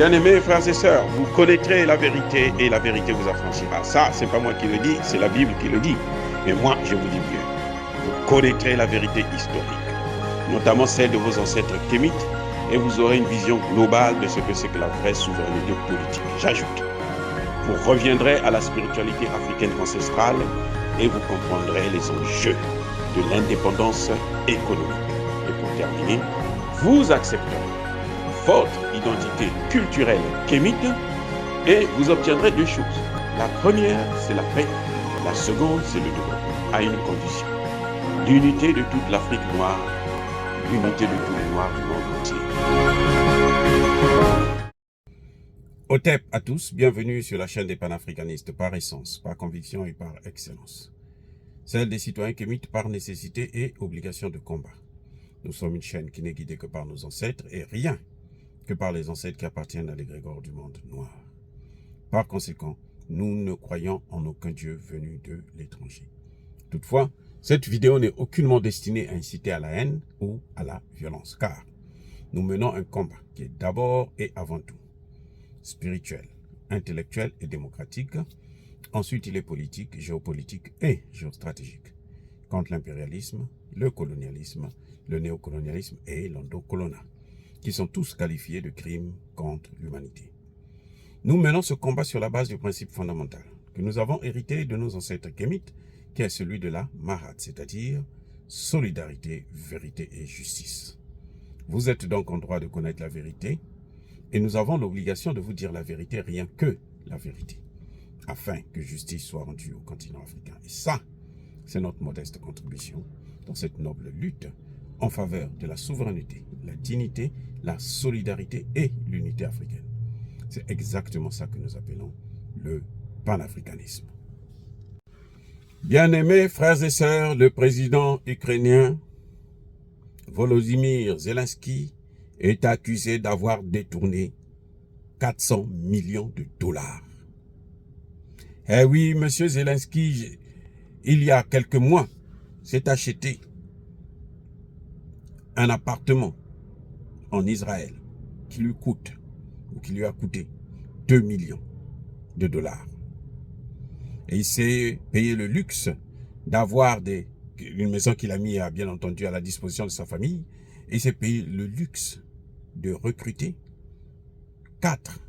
Bien-aimés frères et sœurs, vous connaîtrez la vérité et la vérité vous affranchira. Ça, c'est pas moi qui le dis, c'est la Bible qui le dit. Mais moi, je vous dis mieux. Vous connaîtrez la vérité historique, notamment celle de vos ancêtres kémites, et vous aurez une vision globale de ce que c'est que la vraie souveraineté politique. J'ajoute, vous reviendrez à la spiritualité africaine ancestrale et vous comprendrez les enjeux de l'indépendance économique. Et pour terminer, vous accepterez votre identité culturelle kémite et vous obtiendrez deux choses. La première, c'est la paix. La seconde, c'est le développement, à une condition. L'unité de toute l'Afrique noire, l'unité de tous les Noirs du monde entier. Otep à tous, bienvenue sur la chaîne des panafricanistes par essence, par conviction et par excellence. Celle des citoyens kémites par nécessité et obligation de combat. Nous sommes une chaîne qui n'est guidée que par nos ancêtres et rien que par les ancêtres qui appartiennent à l'égrégore du monde noir. Par conséquent, nous ne croyons en aucun Dieu venu de l'étranger. Toutefois, cette vidéo n'est aucunement destinée à inciter à la haine ou à la violence, car nous menons un combat qui est d'abord et avant tout spirituel, intellectuel et démocratique. Ensuite, il est politique, géopolitique et géostratégique, contre l'impérialisme, le colonialisme, le néocolonialisme et l'endocolonat, qui sont tous qualifiés de crimes contre l'humanité. Nous menons ce combat sur la base du principe fondamental que nous avons hérité de nos ancêtres kémites, qui est celui de la Mahat, c'est-à-dire solidarité, vérité et justice. Vous êtes donc en droit de connaître la vérité, et nous avons l'obligation de vous dire la vérité, rien que la vérité, afin que justice soit rendue au continent africain. Et ça, c'est notre modeste contribution dans cette noble lutte en faveur de la souveraineté, la dignité, la solidarité et l'unité africaine. C'est exactement ça que nous appelons le panafricanisme. Bien-aimés frères et sœurs, le président ukrainien Volodymyr Zelensky est accusé d'avoir détourné 400 millions de dollars. Eh oui, monsieur Zelensky, il y a quelques mois, s'est acheté un appartement en Israël qui lui coûte, ou qui lui a coûté 2 millions de dollars. Et il s'est payé le luxe d'avoir une maison qu'il a mis, bien entendu, à la disposition de sa famille. Et il s'est payé le luxe de recruter 4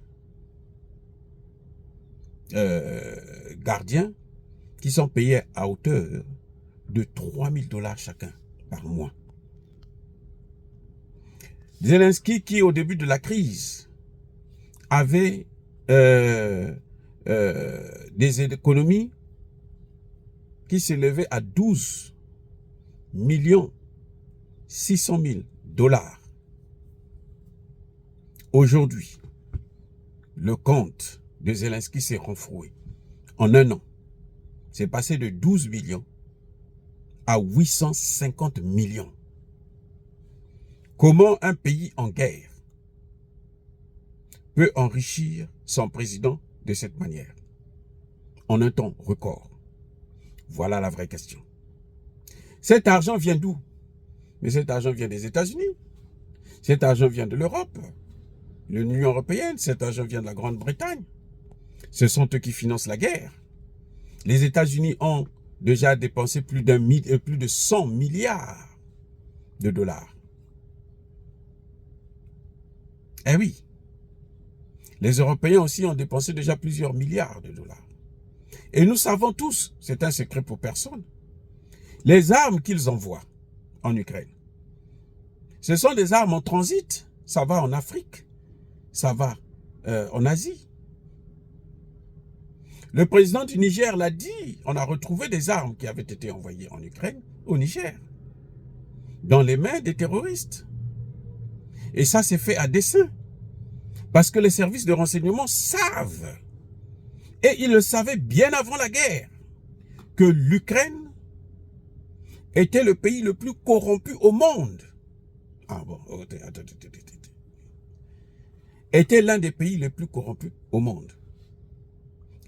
gardiens qui sont payés à hauteur de 3 000 dollars chacun par mois. Zelensky, qui au début de la crise avait des économies qui s'élevaient à 12 600 000 dollars. Aujourd'hui, le compte de Zelensky s'est renfloué. En un an, c'est passé de 12 millions à 850 millions. Comment un pays en guerre peut enrichir son président de cette manière, en un temps record? Voilà la vraie question. Cet argent vient d'où? Mais cet argent vient des États-Unis. Cet argent vient de l'Europe, l'Union européenne. Cet argent vient de la Grande-Bretagne. Ce sont eux qui financent la guerre. Les États-Unis ont déjà dépensé plus de 100 milliards de dollars. Eh oui, les Européens aussi ont dépensé déjà plusieurs milliards de dollars. Et nous savons tous, c'est un secret pour personne, les armes qu'ils envoient en Ukraine, ce sont des armes en transit. Ça va en Afrique, ça va en Asie. Le président du Niger l'a dit, on a retrouvé des armes qui avaient été envoyées en Ukraine, au Niger, dans les mains des terroristes. Et ça, c'est fait à dessein. Parce que les services de renseignement savent, et ils le savaient bien avant la guerre, que l'Ukraine était le pays le plus corrompu au monde. Ah bon, était l'un des pays les plus corrompus au monde.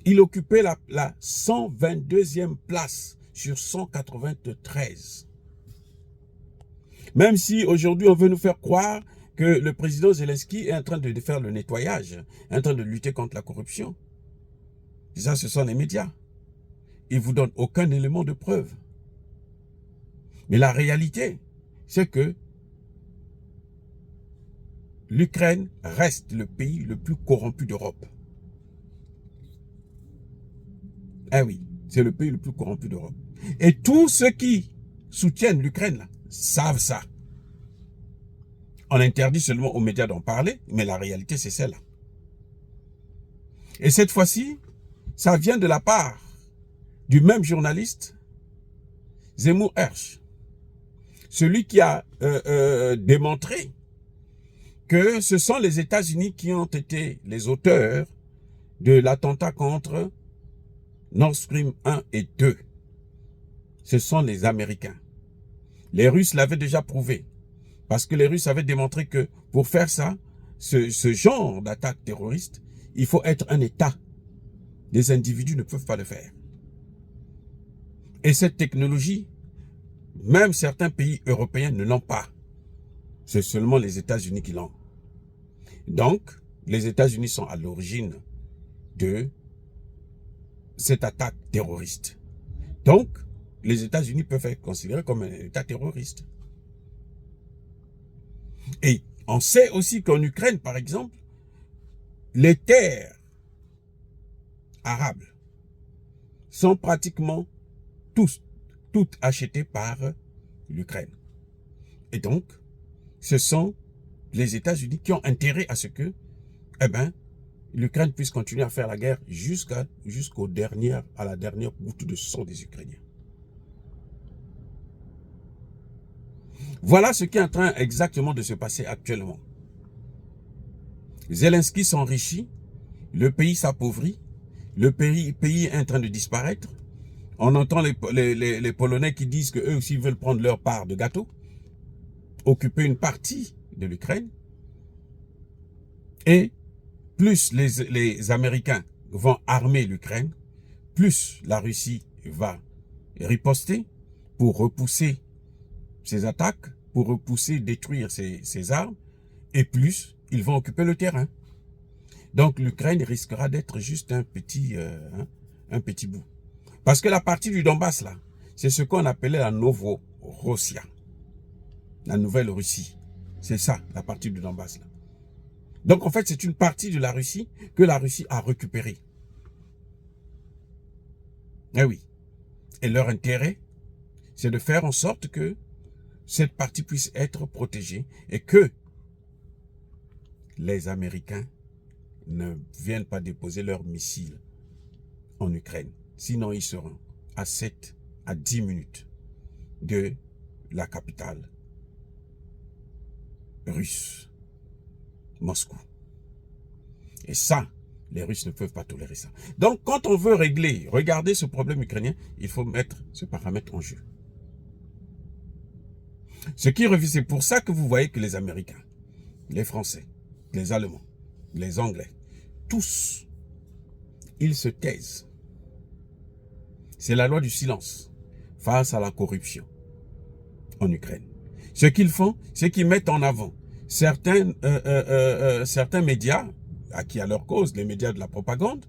Il occupait la 122e place sur 193. Même si aujourd'hui on veut nous faire croire que le président Zelensky est en train de faire le nettoyage, est en train de lutter contre la corruption. Ça, ce sont les médias. Ils ne vous donnent aucun élément de preuve. Mais la réalité, c'est que l'Ukraine reste le pays le plus corrompu d'Europe. Eh oui, c'est le pays le plus corrompu d'Europe. Et tous ceux qui soutiennent l'Ukraine savent ça. On interdit seulement aux médias d'en parler, mais la réalité, c'est celle-là. Et cette fois-ci, ça vient de la part du même journaliste, Zemmour Hersh, celui qui a démontré que ce sont les États-Unis qui ont été les auteurs de l'attentat contre Nord Stream 1 et 2. Ce sont les Américains. Les Russes l'avaient déjà prouvé. Parce que les Russes avaient démontré que pour faire ça, ce genre d'attaque terroriste, il faut être un État. Les individus ne peuvent pas le faire. Et cette technologie, même certains pays européens ne l'ont pas. C'est seulement les États-Unis qui l'ont. Donc, les États-Unis sont à l'origine de cette attaque terroriste. Donc, les États-Unis peuvent être considérés comme un État terroriste. Et on sait aussi qu'en Ukraine, par exemple, les terres arables sont pratiquement toutes achetées par l'Ukraine. Et donc, ce sont les États-Unis qui ont intérêt à ce que, l'Ukraine puisse continuer à faire la guerre à la dernière goutte de sang des Ukrainiens. Voilà ce qui est en train exactement de se passer actuellement. Zelensky s'enrichit, le pays s'appauvrit, le pays est en train de disparaître. On entend les Polonais qui disent qu'eux aussi veulent prendre leur part de gâteau, occuper une partie de l'Ukraine. Et plus les Américains vont armer l'Ukraine, plus la Russie va riposter pour repousser ses attaques, pour repousser, détruire ses armes, et plus ils vont occuper le terrain. Donc l'Ukraine risquera d'être juste un petit bout. Parce que la partie du Donbass, là, c'est ce qu'on appelait la Novorossia, la nouvelle Russie. C'est ça, la partie du Donbass, là. Donc en fait, c'est une partie de la Russie que la Russie a récupérée. Eh oui. Et leur intérêt, c'est de faire en sorte que cette partie puisse être protégée et que les Américains ne viennent pas déposer leurs missiles en Ukraine. Sinon, ils seront à 7 à 10 minutes de la capitale russe, Moscou. Et ça, les Russes ne peuvent pas tolérer ça. Donc, quand on veut regarder ce problème ukrainien, il faut mettre ce paramètre en jeu. Ce qui revient, c'est pour ça que vous voyez que les Américains, les Français, les Allemands, les Anglais, tous, ils se taisent. C'est la loi du silence face à la corruption en Ukraine. Ce qu'ils font, c'est qu'ils mettent en avant certains médias, qui à leur cause, les médias de la propagande,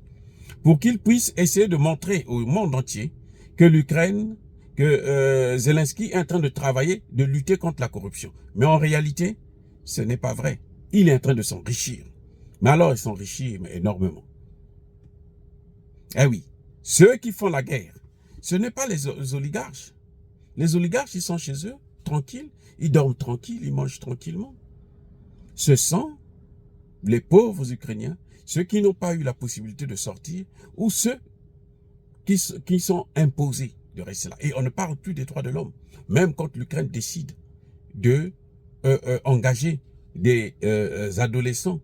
pour qu'ils puissent essayer de montrer au monde entier que l'Ukraine, que Zelensky est en train de travailler, de lutter contre la corruption. Mais en réalité, ce n'est pas vrai. Il est en train de s'enrichir. Mais alors, il s'enrichit énormément. Eh oui, ceux qui font la guerre, ce n'est pas les oligarches. Les oligarches, ils sont chez eux, tranquilles, ils dorment tranquilles, ils mangent tranquillement. Ce sont les pauvres Ukrainiens, ceux qui n'ont pas eu la possibilité de sortir, ou ceux qui sont imposés de rester là. Et on ne parle plus des droits de l'homme. Même quand l'Ukraine décide de engager des adolescents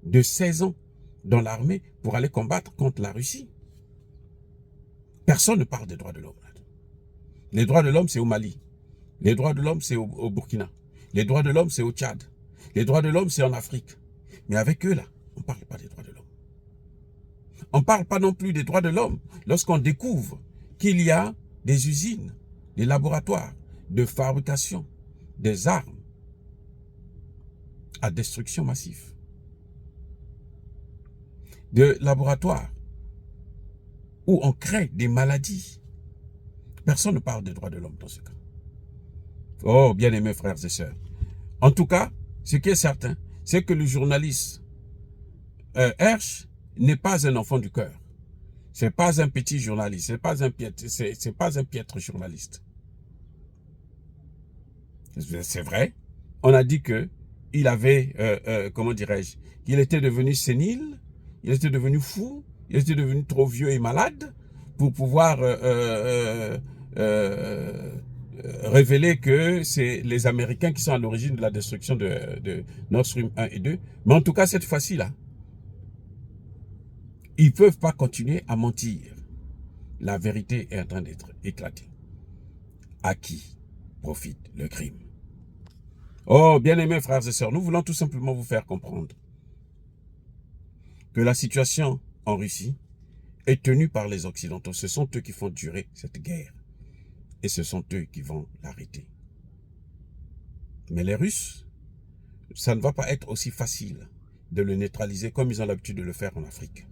de 16 ans dans l'armée pour aller combattre contre la Russie. Personne ne parle des droits de l'homme. Les droits de l'homme, c'est au Mali. Les droits de l'homme, c'est au Burkina. Les droits de l'homme, c'est au Tchad. Les droits de l'homme, c'est en Afrique. Mais avec eux, là, on ne parle pas des droits de l'homme. On ne parle pas non plus des droits de l'homme lorsqu'on découvre qu'il y a des usines, des laboratoires de fabrication des armes à destruction massive, de laboratoires où on crée des maladies. Personne ne parle des droits de l'homme dans ce cas. Oh, bien-aimés frères et sœurs. En tout cas, ce qui est certain, c'est que le journaliste Hersh n'est pas un enfant du cœur. C'est pas un petit journaliste, c'est pas un piètre journaliste. C'est vrai. On a dit que il avait, comment dirais-je, il était devenu sénile, il était devenu fou, il était devenu trop vieux et malade pour pouvoir révéler que c'est les Américains qui sont à l'origine de la destruction de Nord Stream 1 et 2. Mais en tout cas, cette fois-ci là, ils ne peuvent pas continuer à mentir. La vérité est en train d'être éclatée. À qui profite le crime? Oh, bien-aimés frères et sœurs, nous voulons tout simplement vous faire comprendre que la situation en Russie est tenue par les Occidentaux. Ce sont eux qui font durer cette guerre. Et ce sont eux qui vont l'arrêter. Mais les Russes, ça ne va pas être aussi facile de le neutraliser comme ils ont l'habitude de le faire en Afrique.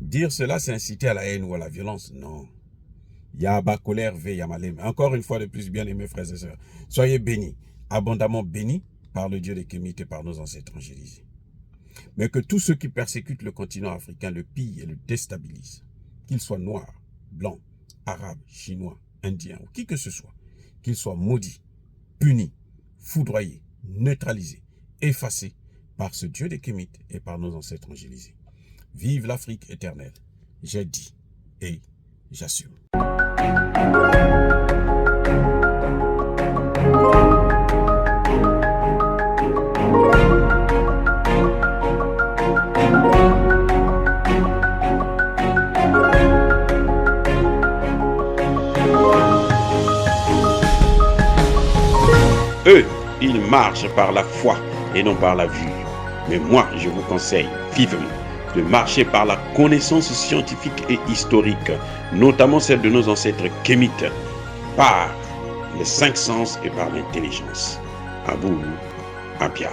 Dire cela, c'est inciter à la haine ou à la violence. Non. Yaba colère ve yamalem. Encore une fois de plus, bien aimés frères et sœurs, soyez bénis, abondamment bénis par le Dieu des Kémites et par nos ancêtres angélisés. Mais que tous ceux qui persécutent le continent africain le pillent et le déstabilisent, qu'ils soient noirs, blancs, arabes, chinois, indiens ou qui que ce soit, qu'ils soient maudits, punis, foudroyés, neutralisés, effacés par ce Dieu des Kémites et par nos ancêtres angélisés. Vive l'Afrique éternelle. J'ai dit et j'assume. Eux, ils marchent par la foi et non par la vue. Mais moi, je vous conseille vivement de marcher par la connaissance scientifique et historique, notamment celle de nos ancêtres kémites, par les 5 sens et par l'intelligence. Abou Abia.